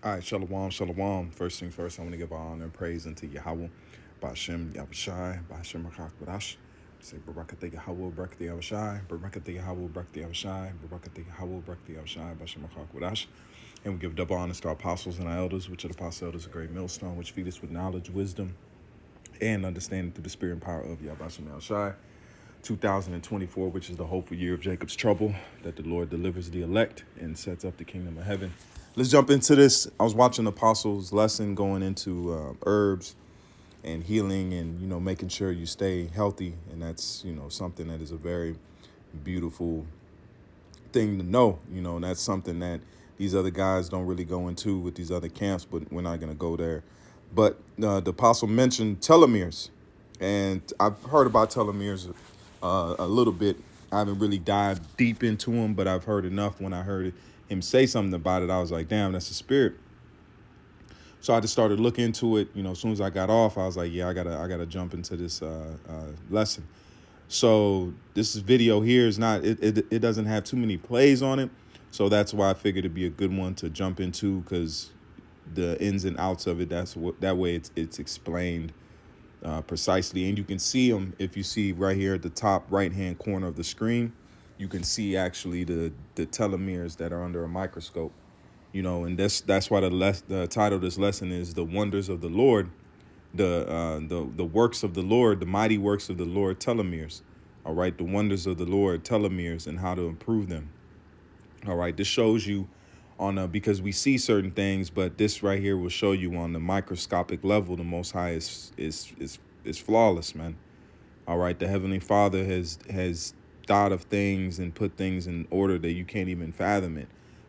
All right, shalom, shalom. First things first, I want to give honor and praise unto Yahweh, Bashem, Yahushai, Bashem, Rakakbadash. Say, Barakathe Yahweh, Barakathe Yahushai, Barakathe Yahweh, Barakathe Yahushai, Barakathe Yahweh, Barakathe Yahushai, Bashem, Rakakbadash. And we give double honors to our apostles and our elders, which are the apostles, elders, a great millstone, which feed us with knowledge, wisdom, and understanding through the spirit and power of Yahbashim Yahushai. 2024, which is the hopeful year of Jacob's trouble, that the Lord delivers the elect and sets up the kingdom of heaven. Let's jump into this. I was watching the Apostles' lesson going into herbs and healing and, making sure you stay healthy. And that's, something that is a very beautiful thing to know, and that's something that these other guys don't really go into with these other camps, but we're not going to go there. But the Apostle mentioned telomeres, and I've heard about telomeres a little bit. I haven't really dived deep into them, but I've heard enough. When I heard him say something about it, I was like, damn, that's the spirit. So I just started looking into it. As soon as I got off, I was like, yeah, I gotta jump into this lesson. So this video here is not, it doesn't have too many plays on it. So that's why I figured it'd be a good one to jump into, because the ins and outs of it, that way it's explained precisely. And you can see them if you see right here at the top right hand corner of the screen. You can see actually the telomeres that are under a microscope, and that's why the title of this lesson is The Wonders of the Lord, the works of the Lord, the mighty works of the Lord, telomeres. All right, the wonders of the Lord, telomeres, and how to improve them. All right, this shows you because we see certain things, but this right here will show you on the microscopic level, the Most High is flawless, man. All right, the Heavenly Father has thought of things and put things in order that you can't even fathom it.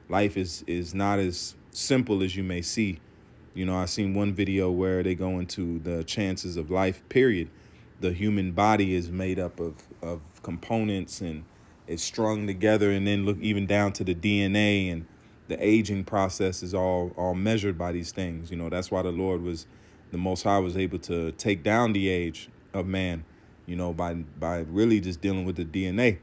Life is not as simple as you may see. I seen one video where they go into the chances of life, period. The human body is made up of components, and it's strung together, and then look even down to the DNA, and the aging process is all measured by these things. That's why the Most High was able to take down the age of man, by really just dealing with the DNA.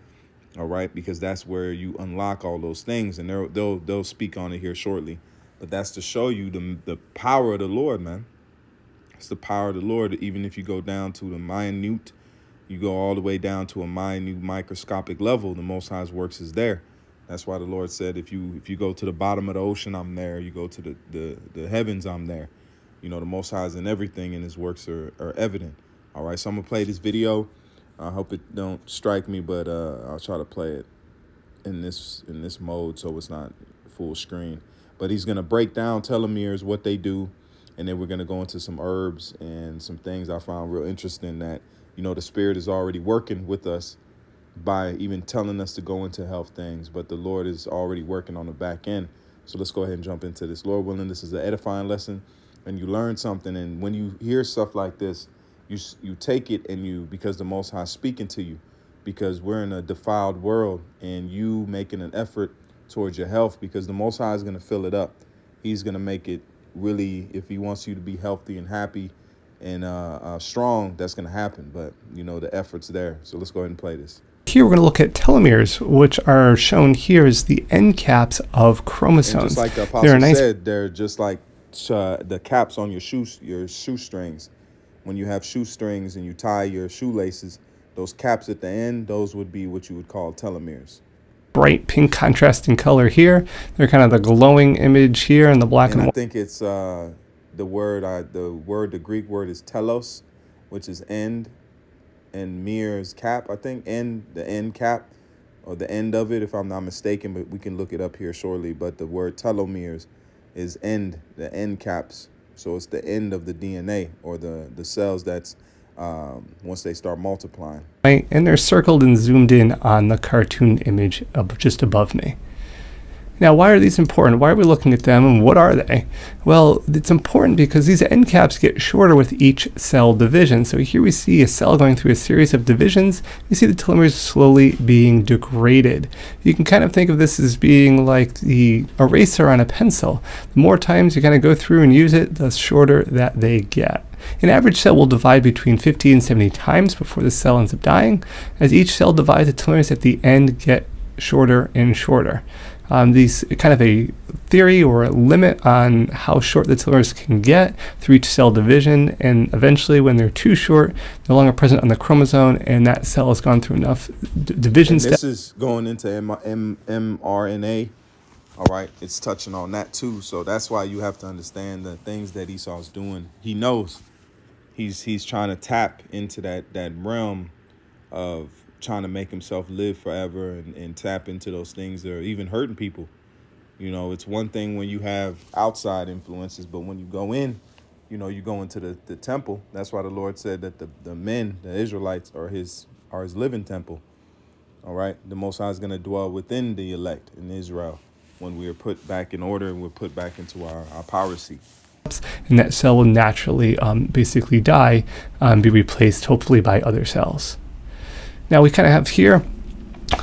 All right, because that's where you unlock all those things, and they'll speak on it here shortly. But that's to show you the power of the Lord, man. It's the power of the Lord. Even if you go down to the minute, you go all the way down to a minute microscopic level, the Most High's works is there. That's why the Lord said, if you go to the bottom of the ocean, I'm there. You go to the heavens, I'm there. The Most High is in everything, and his works are evident. All right, so I'm gonna play this video. I hope it don't strike me, but I'll try to play it in this mode so it's not full screen. But he's gonna break down telomeres, what they do, and then we're gonna go into some herbs and some things I found real interesting that the Spirit is already working with us by even telling us to go into health things, but the Lord is already working on the back end. So let's go ahead and jump into this. Lord willing, this is an edifying lesson, and you learn something. And when you hear stuff like this, you take it, and because the Most High is speaking to you, because we're in a defiled world, and you making an effort towards your health, because the Most High is going to fill it up. He's going to make it really, if he wants you to be healthy and happy and strong, that's going to happen. But, the effort's there. So let's go ahead and play this. Here we're going to look at telomeres, which are shown here as the end caps of chromosomes. And just like the Apostle said, they're just like the caps on your shoestrings. When you have shoestrings and you tie your shoelaces, those caps at the end, those would be what you would call telomeres. Bright pink contrasting color here. They're kind of the glowing image here in the black and white. I think it's the Greek word is telos, which is end, and mere is cap, I think, the end cap, or the end of it, if I'm not mistaken, but we can look it up here shortly. But the word telomeres is end, the end caps. So it's the end of the DNA, or the cells that's once they start multiplying. Right, and they're circled and zoomed in on the cartoon image just above me. Now, why are these important? Why are we looking at them, and what are they? Well, it's important because these end caps get shorter with each cell division. So here we see a cell going through a series of divisions. You see the telomeres slowly being degraded. You can kind of think of this as being like the eraser on a pencil. The more times you kind of go through and use it, the shorter that they get. An average cell will divide between 50 and 70 times before the cell ends up dying. As each cell divides, the telomeres at the end get shorter and shorter. these kind of a theory or a limit on how short the telomeres can get through each cell division, and eventually when they're too short, no longer present on the chromosome, and that cell has gone through enough division And steps. this is going into mRNA. All right, it's touching on that too. So that's why you have to understand the things that Esau's doing. He knows he's trying to tap into that realm of trying to make himself live forever, and tap into those things that are even hurting people. It's one thing when you have outside influences, but when you go in, you go into the temple. That's why the Lord said that the men, the Israelites, are his living temple. All right. The Most High is going to dwell within the elect in Israel when we are put back in order and we're put back into our power seat. And that cell will naturally basically die, be replaced hopefully by other cells. Now we kind of have here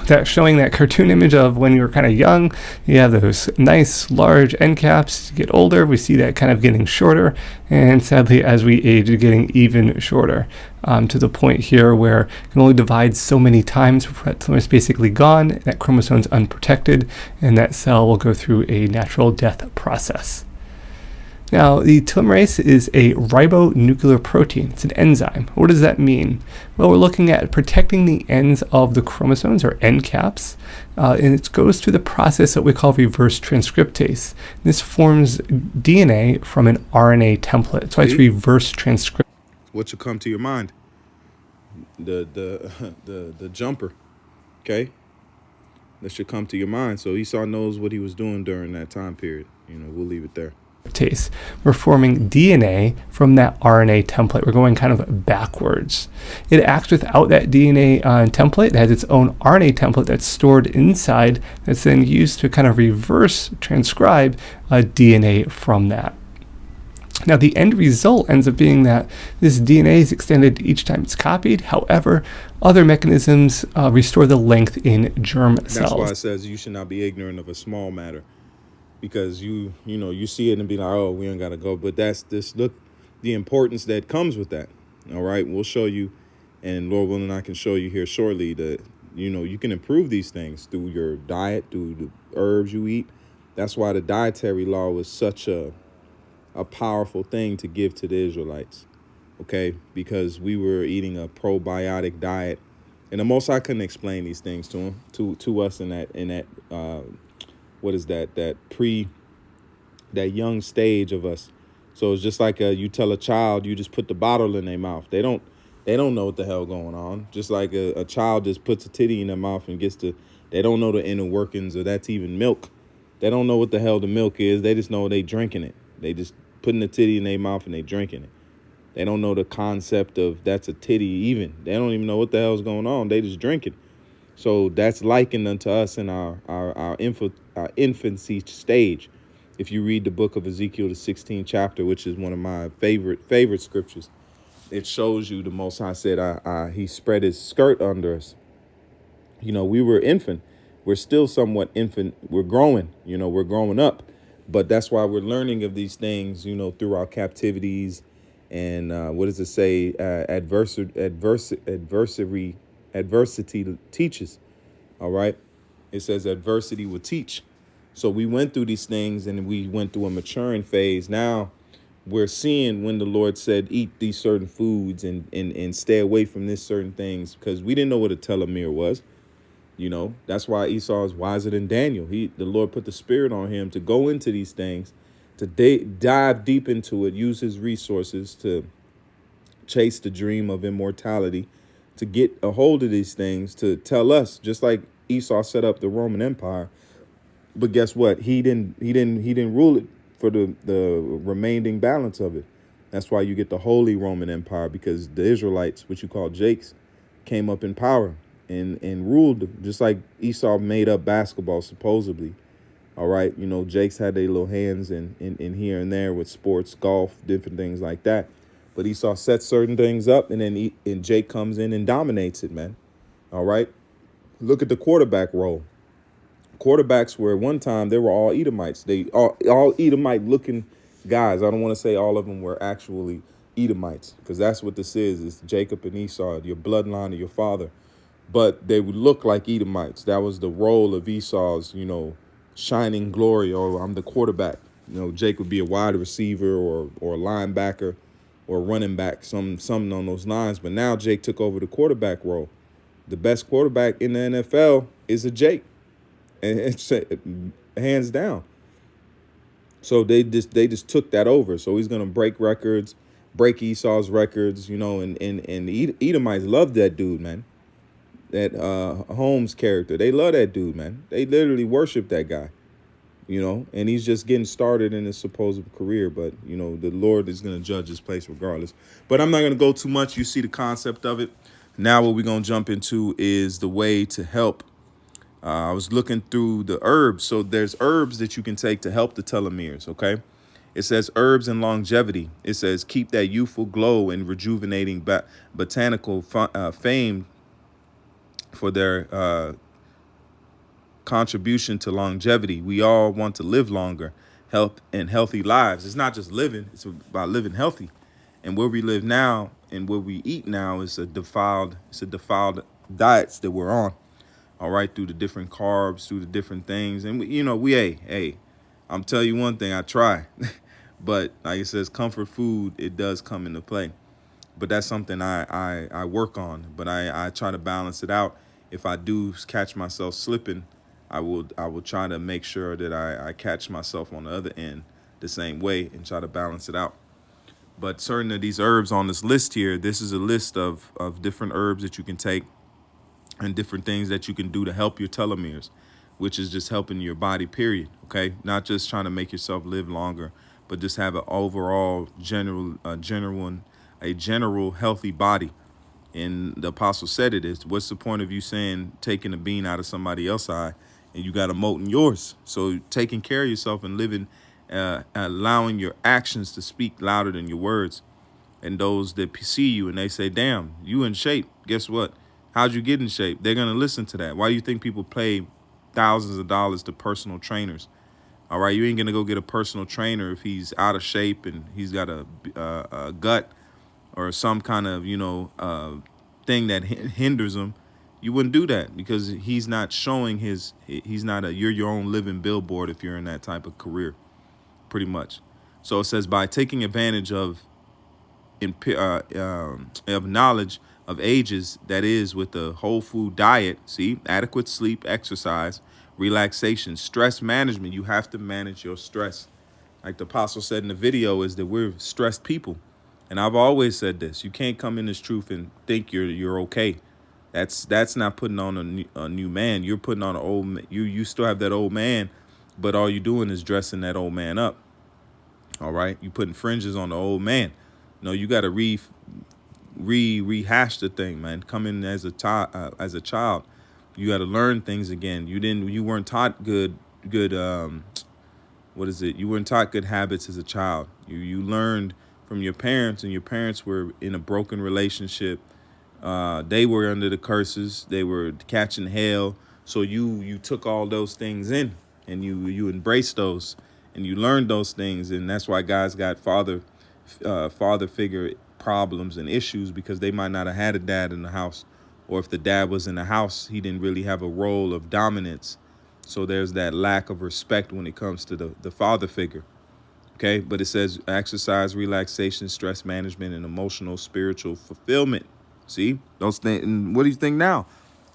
that showing that cartoon image of when you were kind of young, you have those nice large end caps. You get older, we see that kind of getting shorter, and sadly as we age, it's getting even shorter, to the point here where it can only divide so many times before that telomere is basically gone, that chromosome's unprotected, and that cell will go through a natural death process. Now, the telomerase is a ribonuclear protein. It's an enzyme. What does that mean? Well, we're looking at protecting the ends of the chromosomes, or end caps, and it goes through the process that we call reverse transcriptase. This forms DNA from an RNA template. That's why it's reverse transcriptase. What should come to your mind? The jumper, okay? That should come to your mind. So Esau knows what he was doing during that time period. We'll leave it there. We're forming DNA from that RNA template. We're going kind of backwards. It acts without that DNA template. It has its own RNA template that's stored inside, that's then used to kind of reverse transcribe DNA from that. Now, the end result ends up being that this DNA is extended each time it's copied. However, other mechanisms restore the length in germ cells. That's why it says you should not be ignorant of a small matter. Because you see it and be like, oh, we ain't gotta go. But look the importance that comes with that. All right, we'll show you, and Lord willing, I can show you here shortly that you can improve these things through your diet, through the herbs you eat. That's why the dietary law was such a powerful thing to give to the Israelites. Okay, because we were eating a probiotic diet, and the Most High couldn't explain these things to him, to us in that. What is that young stage of us. So it's just like you tell a child, you just put the bottle in their mouth. They don't know what the hell going on. Just like a child just puts a titty in their mouth and they don't know the inner workings, or that's even milk. They don't know what the hell the milk is. They just know they drinking it. They just putting the titty in their mouth and they drinking it. They don't know the concept of that's a titty even. They don't even know what the hell's going on. They just drink it. So that's likened unto us in our infancy stage. If you read the book of Ezekiel, the 16th chapter, which is one of my favorite scriptures, it shows you the Most High said, he spread his skirt under us. We were infant. We're still somewhat infant. We're growing, we're growing up. But that's why we're learning of these things, through our captivities. And what does it say? Adversity teaches. All right. It says adversity will teach. So we went through these things and we went through a maturing phase. Now we're seeing when the Lord said, eat these certain foods and stay away from this certain things, because we didn't know what a telomere was. That's why Esau is wiser than Daniel. The Lord put the spirit on him to go into these things, to dive deep into it, use his resources to chase the dream of immortality, to get a hold of these things, to tell us, just like Esau set up the Roman Empire. But guess what? He didn't rule it for the remaining balance of it. That's why you get the Holy Roman Empire, because the Israelites, which you call Jakes, came up in power and ruled, just like Esau made up basketball, supposedly. All right. Jakes had their little hands in here and there with sports, golf, different things like that. But Esau sets certain things up, and then Jake comes in and dominates it, man. All right. Look at the quarterback role. Quarterbacks were, one time, they were all Edomites. They all Edomite looking guys. I don't want to say all of them were actually Edomites, because that's what this is. It's Jacob and Esau, your bloodline of your father. But they would look like Edomites. That was the role of Esau's, shining glory, or I'm the quarterback. Jake would be a wide receiver or a linebacker or running back, something on those lines. But now Jake took over the quarterback role. The best quarterback in the NFL is a Jake, and it's hands down. So they just took that over. So he's gonna break records, break Esau's records, and the Edomites love that dude, man. That Holmes character, they love that dude, man. They literally worship that guy, and he's just getting started in his supposed career. But the Lord is gonna judge his place regardless. But I'm not gonna go too much. You see the concept of it. Now what we're gonna jump into is the way to help. I was looking through the herbs. So there's herbs that you can take to help the telomeres, okay? It says herbs and longevity. It says keep that youthful glow and rejuvenating botanical fame for their contribution to longevity. We all want to live longer, health and healthy lives. It's not just living, it's about living healthy. And where we live now and where we eat now is a defiled diets that we're on. All right, through the different carbs, through the different things. And hey, I'm telling you one thing, I try. But like it says, comfort food, it does come into play. But that's something I work on. But I try to balance it out. If I do catch myself slipping, I will try to make sure that I catch myself on the other end the same way and try to balance it out. But certain of these herbs on this list here, this is a list of different herbs that you can take and different things that you can do to help your telomeres, which is just helping your body, period. Okay, not just trying to make yourself live longer, but just have an overall general healthy body. And the apostle said it is, what's the point of you saying taking a bean out of somebody else's eye and you got a mote in yours? So taking care of yourself and living, allowing your actions to speak louder than your words. And those that see you and they say, damn, you in shape. Guess what? How'd you get in shape? They're going to listen to that. Why do you think people pay thousands of dollars to personal trainers? All right, you ain't going to go get a personal trainer if he's out of shape and he's got a gut or some kind of, thing that hinders him. You wouldn't do that because he's not showing you're your own living billboard if you're in that type of career, pretty much. So it says by taking advantage of knowledge of ages, that is with the whole food diet, adequate sleep, exercise, relaxation, stress management. You have to manage your stress. Like the apostle said in the video, is that we're stressed people. And I've always said this, you can't come in this truth and think you're okay. That's not putting on a new man. You're putting on an old, you still have that old man, but all you're doing is dressing that old man up. All right, you putting fringes on the old man. No, you got to rehash the thing, man. Come in as a child. You got to learn things again. You weren't taught good you weren't taught good habits as a child. You learned from your parents, and your parents were in a broken relationship. They were under the curses. They were catching hell. So you took all those things in, and you embraced those, and you learned those things. And that's why guys got father figure problems and issues, because they might not have had a dad in the house, or if the dad was in the house, he didn't really have a role of dominance. So there's that lack of respect when it comes to the father figure. Okay, but it says exercise, relaxation, stress management, and emotional, spiritual fulfillment. See, those things. And what do you think now?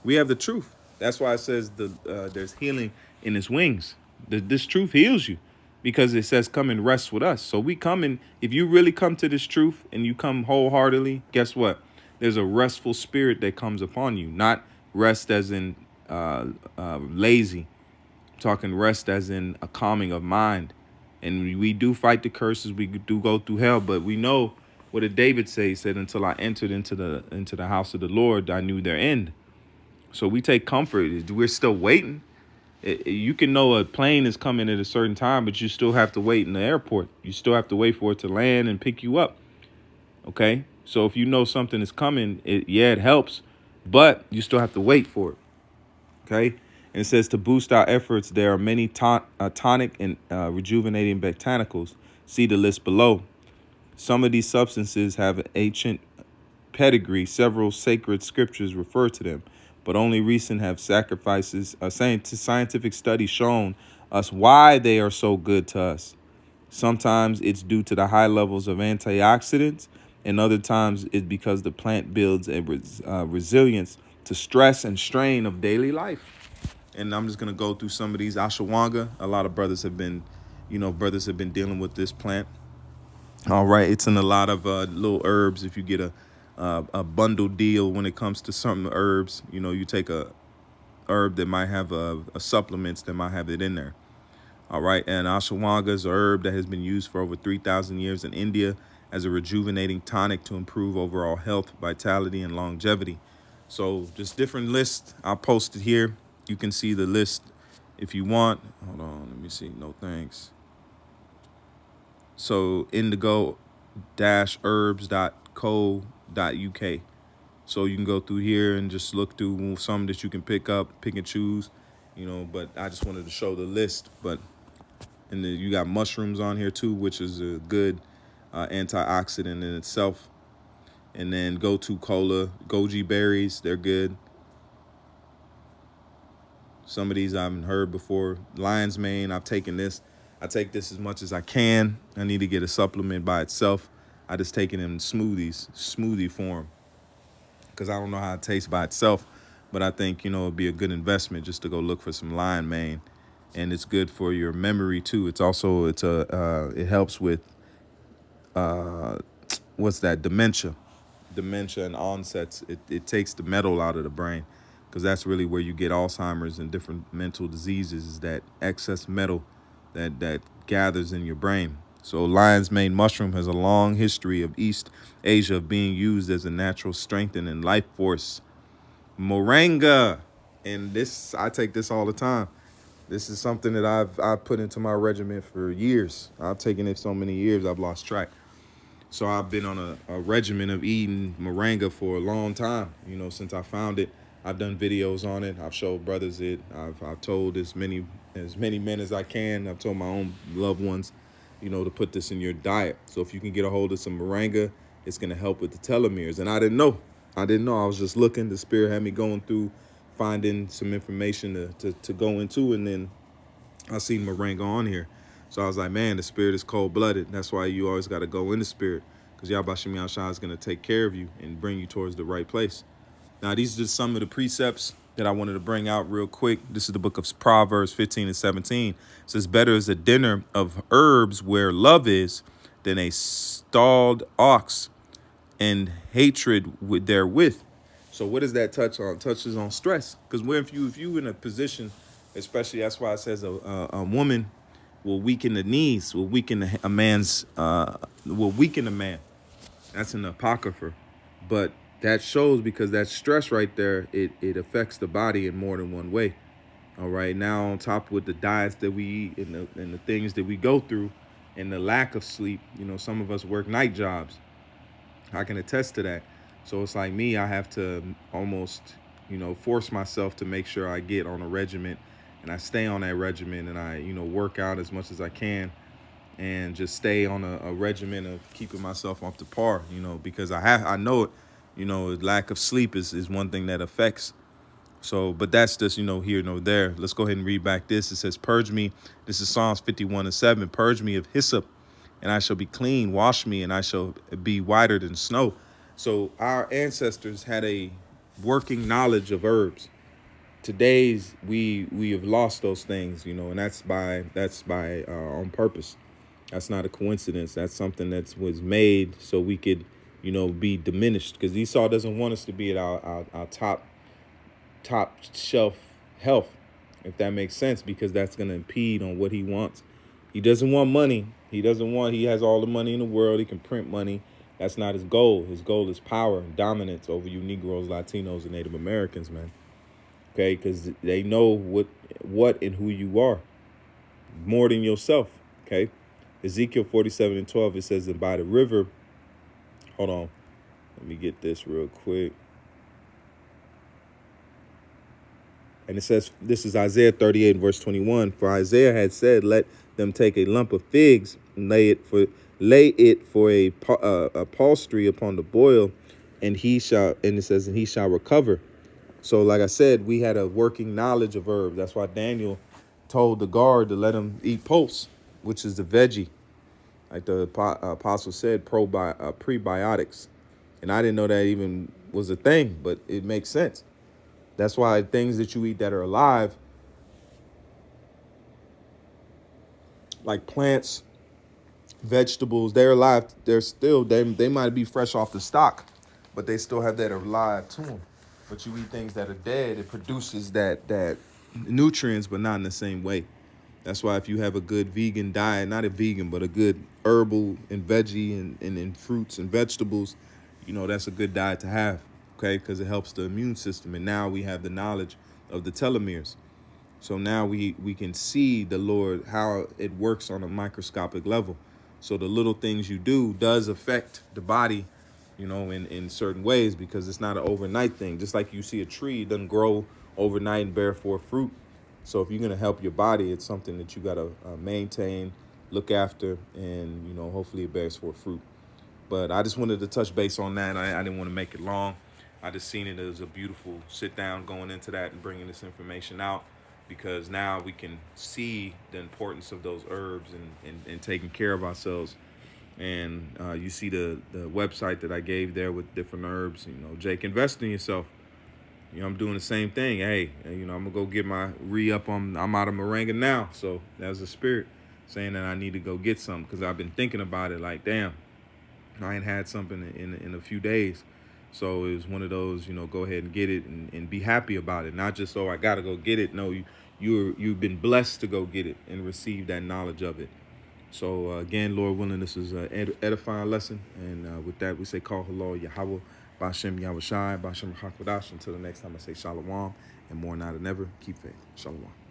We have the truth. That's why it says there's healing in his wings. This truth heals you, because it says come and rest with us. So we come in. If you really come to this truth and you come wholeheartedly, guess what? There's a restful spirit that comes upon you. Not rest as in lazy. I'm talking rest as in a calming of mind. And we do fight the curses. We do go through hell, but we know what did David say? He said, "Until I entered into the house of the Lord, I knew their end." So we take comfort. We're still waiting. You can know a plane is coming at a certain time, but you still have to wait in the airport. You still have to wait for it to land and pick you up. Okay? So if you know something is coming, it helps, but you still have to wait for it. Okay? And it says to boost our efforts, there are many tonic and rejuvenating botanicals. See the list below. Some of these substances have an ancient pedigree. Several sacred scriptures refer to them, but only recent have scientific studies shown us why they are so good to us. Sometimes it's due to the high levels of antioxidants, and other times it's because the plant builds a resilience to stress and strain of daily life. And I'm just gonna go through some of these ashwagandha. A lot of brothers have been, dealing with this plant. All right, it's in a lot of little herbs. If you get a bundle deal when it comes to some herbs, you take a herb that might have a supplements that might have it in there. All right, and ashwagandha is a herb that has been used for over 3,000 years in India as a rejuvenating tonic to improve overall health, vitality, and longevity. So just different lists I posted here. You can see the list if you want. Hold on, let me see. No thanks. So indigo-herbs.co.uk. So you can go through here and just look through some that you can pick up, pick and choose, but I just wanted to show the list. And then you got mushrooms on here too, which is a good antioxidant in itself. And then goji berries, they're good. Some of these I haven't heard before. Lion's mane, I've taken this. I take this as much as I can. I need to get a supplement by itself. I just take it in smoothie form, because I don't know how it tastes by itself. But I think, it'd be a good investment just to go look for some lion mane. And it's good for your memory too. It helps with what's that, dementia and onsets. It takes the metal out of the brain, because that's really where you get Alzheimer's and different mental diseases, is that excess metal that gathers in your brain. So lion's mane mushroom has a long history of East Asia of being used as a natural strengthening life force. Moringa, and this, I take this all the time. This is something that I've put into my regimen for years. I've taken it so many years I've lost track. So I've been on a regimen of eating moringa for a long time. Since I found it, I've done videos on it. I've showed brothers it. I've told as many men as I can. I've told my own loved ones, to put this in your diet. So if you can get a hold of some moringa, it's gonna help with the telomeres. And I didn't know. I was just looking. The spirit had me going through, finding some information to go into, and then I seen moringa on here. So I was like, man, the spirit is cold-blooded. That's why you always got to go in the spirit, because Yahweh Shem Yahshua is going to take care of you and bring you towards the right place. Now, these are just some of the precepts that I wanted to bring out real quick. This is the book of Proverbs 15 and 17. It says, better is a dinner of herbs where love is than a stalled ox and hatred therewith. So what does that touch on? It touches on stress. Because if you in a position, especially, that's why it says a woman will weaken the knees, will weaken a man. That's an apocrypha. But that shows, because that stress right there, it affects the body in more than one way. All right. Now, on top with the diets that we eat and the things that we go through and the lack of sleep, some of us work night jobs. I can attest to that. So it's like me, I have to almost, force myself to make sure I get on a regimen, and I stay on that regimen, and I, work out as much as I can, and just stay on a regimen of keeping myself off the par, because I know it, lack of sleep is one thing that affects. So, but that's just, here nor there. Let's go ahead and read back this. It says, purge me. This is Psalms 51 and 7. Purge me of hyssop, and I shall be clean. Wash me, and I shall be whiter than snow. So our ancestors had a working knowledge of herbs. Today's we have lost those things, and that's by on purpose. That's not a coincidence. That's something that was made so we could, be diminished. Because Esau doesn't want us to be at our top shelf health, if that makes sense, because that's going to impede on what he wants. He doesn't want money. He has all the money in the world. He can print money. That's not his goal. His goal is power and dominance over you Negroes, Latinos, and Native Americans, man. Okay, because they know what and who you are more than yourself. Okay, Ezekiel 47 and 12, it says, and by the river, hold on, let me get this real quick. And it says, this is Isaiah 38 and verse 21. For Isaiah had said, let them take a lump of figs and lay it for a upholstery upon the boil, and it says, and he shall recover. So like I said, we had a working knowledge of herbs. That's why Daniel told the guard to let him eat pulse, which is the veggie, like the apostle said, prebiotics. And I didn't know that even was a thing, but it makes sense. That's why things that you eat that are alive, like plants, vegetables, they're alive. They're still, they might be fresh off the stock, but they still have that alive to them. But you eat things that are dead, it produces that nutrients, but not in the same way. That's why if you have a good vegan diet, not a vegan, but a good herbal and veggie and fruits and vegetables, that's a good diet to have, okay? Because it helps the immune system. And now we have the knowledge of the telomeres. So now we can see the Lord, how it works on a microscopic level. So the little things you do does affect the body, in certain ways, because it's not an overnight thing. Just like you see a tree, it doesn't grow overnight and bear forth fruit. So if you're going to help your body, it's something that you got to maintain, look after, and, hopefully it bears forth fruit. But I just wanted to touch base on that. I didn't want to make it long. I just seen it as a beautiful sit down going into that and bringing this information out, because now we can see the importance of those herbs and taking care of ourselves. And you see the website that I gave there with different herbs. Jake, invest in yourself. I'm doing the same thing. Hey, I'm gonna go get my re-up on. I'm out of moringa now, so that's the spirit saying that I need to go get some, because I've been thinking about it. Like, damn, I ain't had something in a few days. So it was one of those, go ahead and get it and be happy about it. Not just, I gotta go get it. No, you've been blessed to go get it and receive that knowledge of it. So again, Lord willing, this is an edifying lesson. And with that, we say, call hello, Yahweh, Bashem Yahweh Shai, Bashem Hakwadash. Until the next time, I say shalom, and more now than ever, keep faith. Shalom.